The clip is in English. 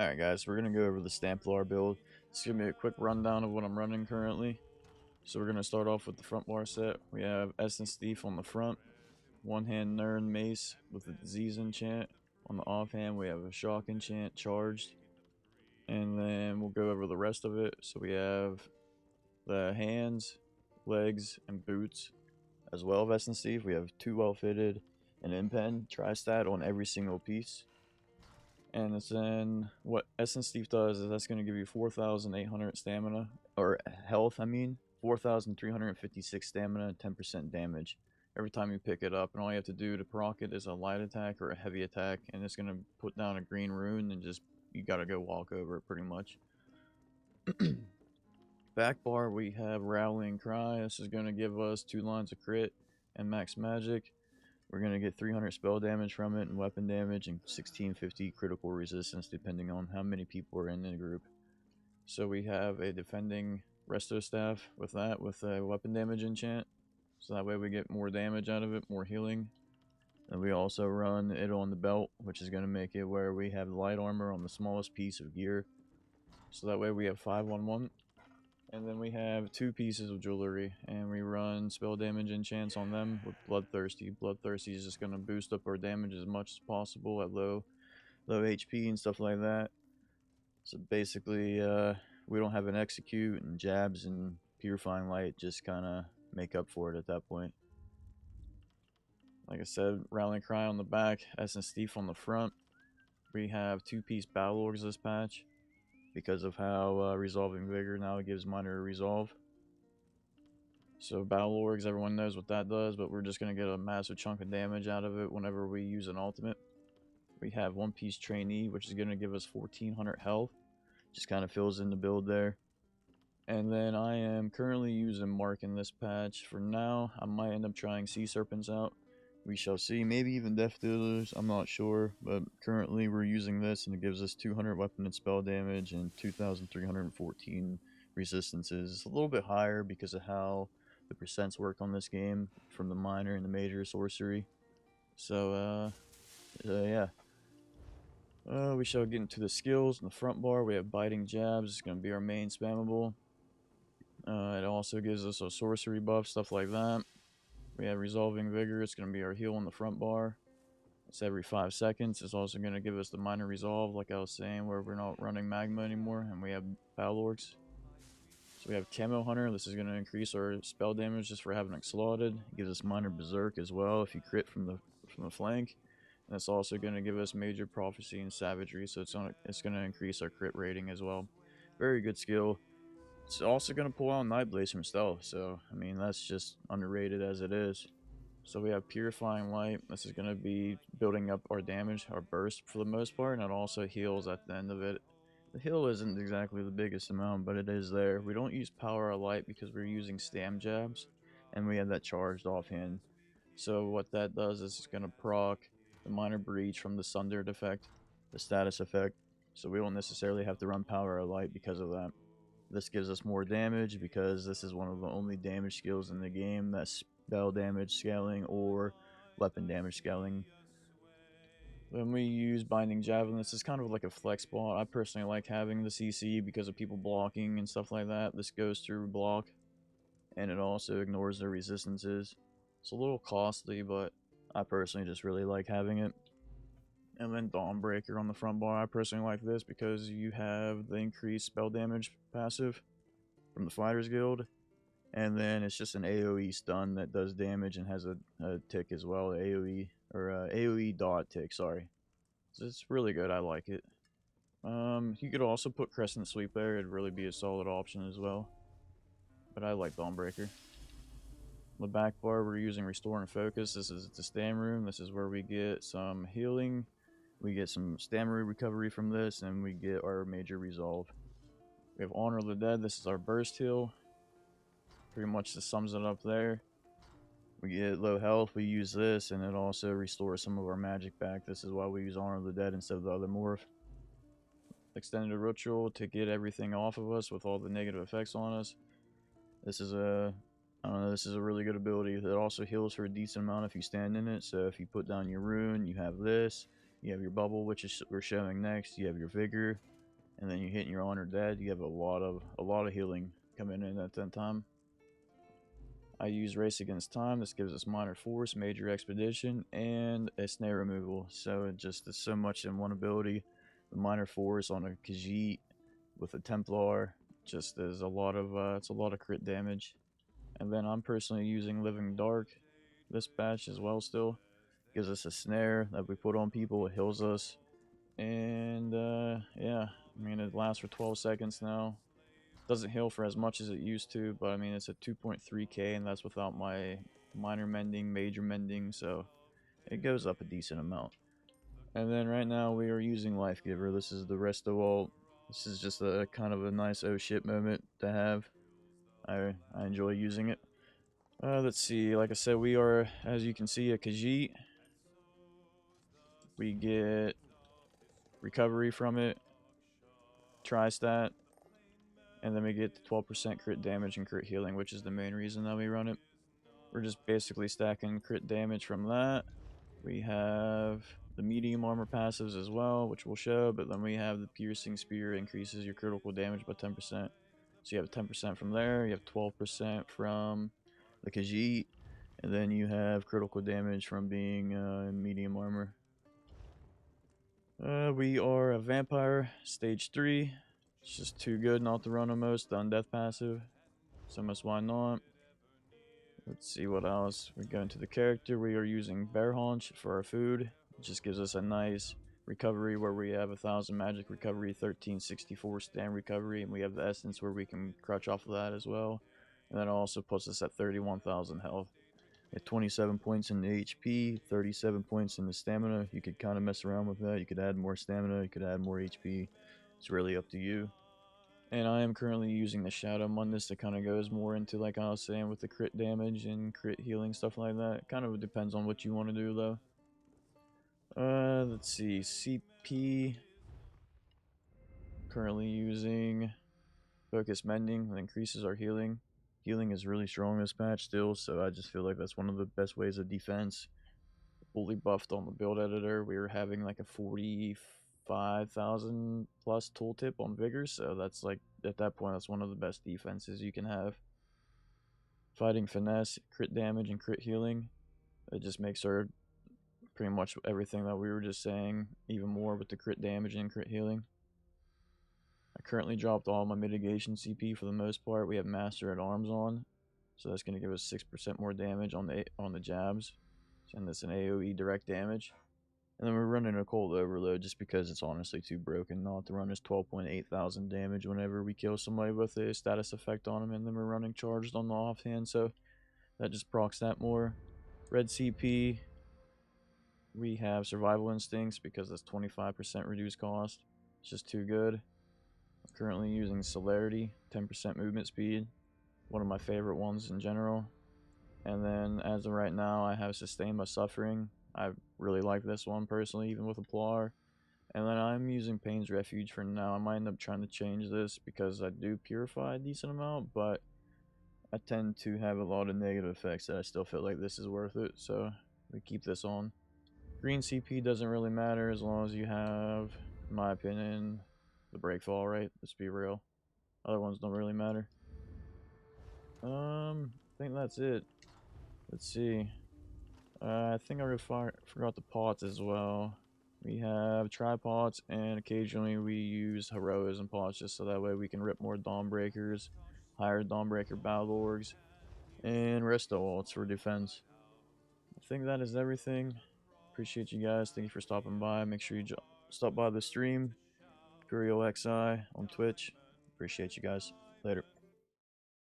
Alright guys, we're going to go over the stamplar build. It's going to be a quick rundown of what I'm running currently. So we're going to start off with the front bar set. We have Essence Thief on the front, one hand Nern Mace with the Disease enchant. On the offhand we have a Shock enchant charged. And then we'll go over the rest of it. So we have the hands, legs, and boots. As well as Essence Thief, we have two well fitted, an impen, tri-stat on every single piece. And then what Essence Thief does is that's going to give you 4,800 stamina, or health, 4,356 stamina and 10% damage every time you pick it up. And all you have to do to proc it is a light attack or a heavy attack, and it's going to put down a green rune, and just you got to go walk over it pretty much. Back bar, we have Rallying Cry. This is going to give us 2 lines of crit and max magic. We're going to get 300 spell damage from it and weapon damage and 1650 critical resistance depending on how many people are in the group. So we have a defending resto staff with that, with a weapon damage enchant. So that way we get more damage out of it, more healing. And we also run it on the belt, which is going to make it where we have light armor on the smallest piece of gear. So that way we have 5 on 1. And then we have 2 pieces of jewelry, and we run spell damage enchants on them with Bloodthirsty. Bloodthirsty is just going to boost up our damage as much as possible at low HP and stuff like that. So basically, we don't have an execute, and jabs and purifying light just kind of make up for it at that point. Like I said, Rallying Cry on the back, Essence Thief on the front. We have 2-piece Battle Orgs this patch, because of how Resolving Vigor now gives minor resolve. So Battle Orgs, everyone knows what that does, but we're just going to get a massive chunk of damage out of it whenever we use an ultimate. We have 1-piece Trainee, which is going to give us 1400 health. Just kind of fills in the build there. And then I am currently using Mark in this patch. For now, I might end up trying Sea Serpents out. We shall see, maybe even Death Dealers, I'm not sure, but currently we're using this and it gives us 200 weapon and spell damage and 2,314 resistances. It's a little bit higher because of how the percents work on this game from the minor and the major sorcery. So, yeah. We shall get into the skills. In the front bar, we have Biting Jabs. It's going to be our main spammable. It also gives us a sorcery buff, stuff like that. We have Resolving Vigor. It's going to be our heal on the front bar. It's every 5 seconds. It's also going to give us the minor resolve, like I was saying, where we're not running magma anymore. And we have Battle Orcs. So we have Camo Hunter. This is going to increase our spell damage just for having it slotted. It gives us minor Berserk as well if you crit from the flank. And it's also going to give us Major Prophecy and Savagery. So it's going to increase our crit rating as well. Very good skill. It's also going to pull out Nightblaze from stealth, so I mean that's just underrated as it is. So we have Purifying Light. This is going to be building up our damage, our burst for the most part, and it also heals at the end of it. The heal isn't exactly the biggest amount, but it is there. We don't use Power of Light because we're using Stam Jabs, and we have that charged offhand. So what that does is it's going to proc the Minor Breach from the Sundered effect, the status effect, so we don't necessarily have to run Power of Light because of that. This gives us more damage because this is one of the only damage skills in the game that's spell damage scaling or weapon damage scaling. When we use Binding Javelin, this is kind of like a flex spot. I personally like having the CC because of people blocking and stuff like that. This goes through block, and it also ignores their resistances. It's a little costly, but I personally just really like having it. And then Dawnbreaker on the front bar. I personally like this because you have the increased spell damage passive from the Fighters Guild. And then it's just an AoE stun that does damage and has a tick as well. AoE, or AoE dot tick, sorry. So it's really good, I like it. You could also put Crescent Sweep there, it'd really be a solid option as well. But I like Dawnbreaker. On the back bar, we're using Restore and Focus. This is the Stam Room. This is where we get some healing. We get some stamina recovery from this, and we get our major resolve. We have Honor of the Dead. This is our burst heal. Pretty much just sums it up there. We get low health. We use this, and it also restores some of our magic back. This is why we use Honor of the Dead instead of the other morph. Extended Ritual to get everything off of us with all the negative effects on us. This is a this is a really good ability. It also heals for a decent amount if you stand in it. So if you put down your rune, you have this. You have your bubble, which is we're showing next. You have your vigor, and then you hit your honor dead. You have a lot of healing coming in at that time. I use Race Against Time. This gives us Minor Force, Major Expedition, and a Snare Removal. So it just is so much in one ability. The Minor Force on a Khajiit with a Templar just is it's a lot of crit damage. And then I'm personally using Living Dark this batch as well still. Gives us a snare that we put on people, it heals us. And yeah, I mean it lasts for 12 seconds now. Doesn't heal for as much as it used to, but I mean it's a 2.3k and that's without my minor mending, major mending, so it goes up a decent amount. And then right now we are using Life Giver. This is the Resto Ult. This is just a kind of a nice oh shit moment to have. I enjoy using it. Let's see, like I said, we are, as you can see, a Khajiit. We get recovery from it, tri-stat, and then we get the 12% crit damage and crit healing, which is the main reason that we run it. We're just basically stacking crit damage from that. We have the medium armor passives as well, which we'll show, but then we have the piercing spear, increases your critical damage by 10%. So you have 10% from there, you have 12% from the Khajiit, and then you have critical damage from being medium armor. We are a vampire, stage 3. It's just too good not to run almost. The undeath passive. So much why not. Let's see what else. We go into the character. We are using Bear Haunch for our food. It just gives us a nice recovery where we have 1000 magic recovery, 1364 stand recovery, and we have the essence where we can crutch off of that as well. And that also puts us at 31,000 health. At 27 points in the HP, 37 points in the stamina. You could kind of mess around with that. You could add more stamina, you could add more HP. It's really up to you. And I am currently using the Shadow Mundus that kind of goes more into, like I was saying, with the crit damage and crit healing, stuff like that. It kind of depends on what you want to do, though. Let's see. CP. Currently using Focus Mending that increases our healing. Healing is really strong this patch still, so I just feel like that's one of the best ways of defense. Fully buffed on the build editor. We were having like a 45,000 plus tooltip on Vigor, so that's like, at that point, that's one of the best defenses you can have. Fighting Finesse, crit damage, and crit healing. It just makes our pretty much everything that we were just saying even more with the crit damage and crit healing. I currently dropped all my mitigation CP for the most part. We have Master at Arms on, so that's going to give us 6% more damage on the jabs. And that's an AoE direct damage. And then we're running Occult Overload just because it's honestly too broken not to run this 12.8 thousand damage whenever we kill somebody with a status effect on them, and then we're running Charged on the offhand, so that just procs that more. Red CP, we have Survival Instincts because that's 25% reduced cost. It's just too good. I'm currently using Celerity, 10% movement speed, one of my favorite ones in general. And then as of right now, I have Sustain by Suffering. I really like this one personally, even with a Plar. And then I'm using Pain's Refuge for now. I might end up trying to change this because I do purify a decent amount, but I tend to have a lot of negative effects that I still feel like this is worth it, so we keep this on. Green CP doesn't really matter as long as you have, in my opinion, the Breakfall, right? Let's be real. Other ones don't really matter. I think that's it. Let's see. I think I forgot the pots as well. We have tripods, and occasionally we use heroism pots just so that way we can rip more Dawnbreakers, higher Dawnbreaker battle orgs, and resto ults for defense. I think that is everything. Appreciate you guys. Thank you for stopping by. Make sure you stop by the stream. Imperial XI on Twitch. Appreciate you guys. Later.